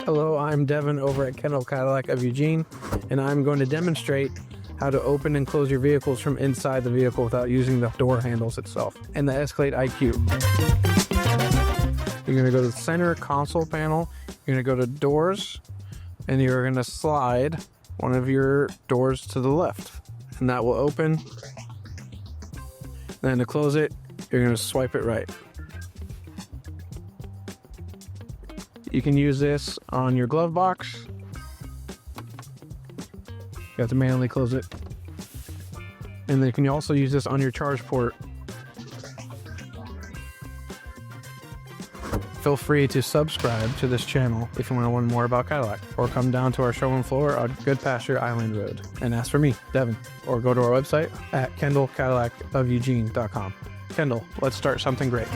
Hello, I'm Devin over at Kendall Cadillac of Eugene, and I'm going to demonstrate how to open and close your vehicles from inside the vehicle without using the door handles itself and the Escalade IQ. You're going to go to the center console panel, you're going to go to doors, and you're going to slide one of your doors to the left, and that will open. Then to close it, you're going to swipe it right. You can use this on your glove box. You have to manually close it. And then you can also use this on your charge port. Feel free to subscribe to this channel if you want to learn more about Cadillac, or come down to our showroom floor on Goodpasture Island Road and ask for me, Devin, or go to our website at kendallcadillacofeugene.com. Kendall, let's start something great.